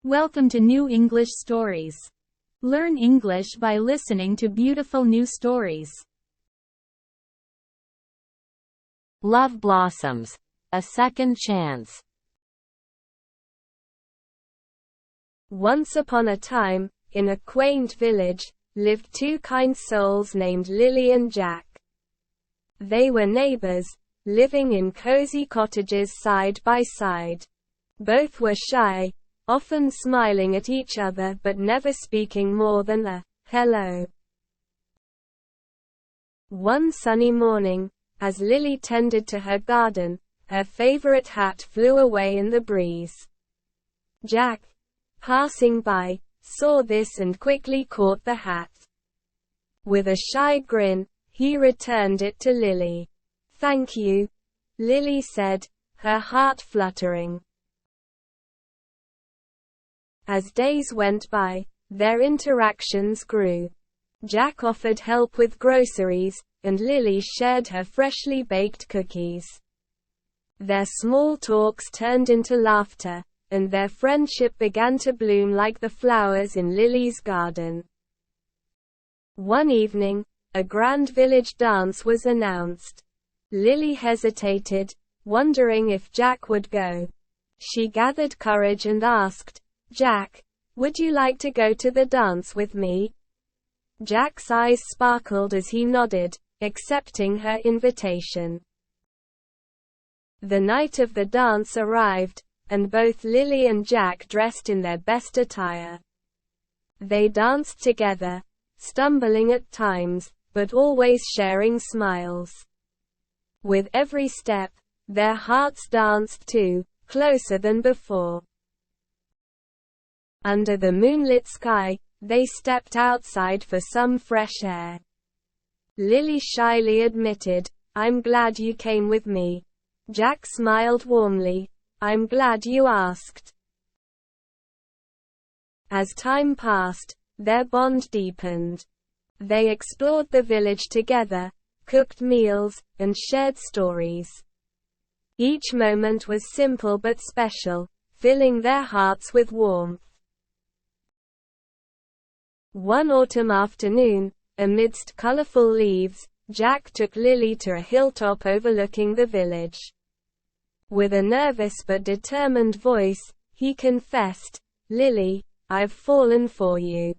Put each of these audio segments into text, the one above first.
Welcome to New English Stories. Learn English by listening to beautiful new stories. Love blossoms. A second chance. Once upon a time, in a quaint village, lived two kind souls named Lily and Jack. They were neighbors, living in cozy cottages side by side. Both were shy, often smiling at each other but never speaking more than a hello. One sunny morning, as Lily tended to her garden, her favorite hat flew away in the breeze. Jack, passing by, saw this and quickly caught the hat. With a shy grin, he returned it to Lily. "Thank you," Lily said, her heart fluttering. As days went by, their interactions grew. Jack offered help with groceries, and Lily shared her freshly baked cookies. Their small talks turned into laughter, and their friendship began to bloom like the flowers in Lily's garden. One evening, a grand village dance was announced. Lily hesitated, wondering if Jack would go. She gathered courage and asked, "Jack, would you like to go to the dance with me?" Jack's eyes sparkled as he nodded, accepting her invitation. The night of the dance arrived, and both Lily and Jack dressed in their best attire. They danced together, stumbling at times, but always sharing smiles. With every step, their hearts danced too, closer than before. Under the moonlit sky, they stepped outside for some fresh air. Lily shyly admitted, "I'm glad you came with me." Jack smiled warmly, "I'm glad you asked." As time passed, their bond deepened. They explored the village together, cooked meals, and shared stories. Each moment was simple but special, filling their hearts with warmth. One autumn afternoon, amidst colorful leaves, Jack took Lily to a hilltop overlooking the village. With a nervous but determined voice, he confessed, "Lily, I've fallen for you."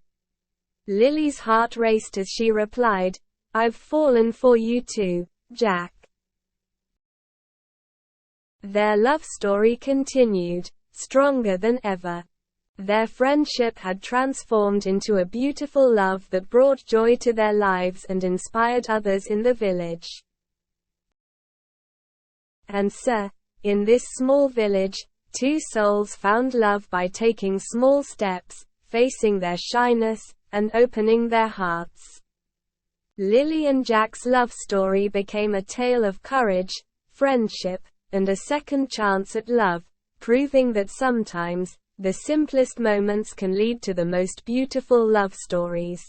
Lily's heart raced as she replied, "I've fallen for you too, Jack." Their love story continued, stronger than ever. Their friendship had transformed into a beautiful love that brought joy to their lives and inspired others in the village. And so, in this small village, two souls found love by taking small steps, facing their shyness, and opening their hearts. Lily and Jack's love story became a tale of courage, friendship, and a second chance at love, proving that sometimes, the simplest moments can lead to the most beautiful love stories.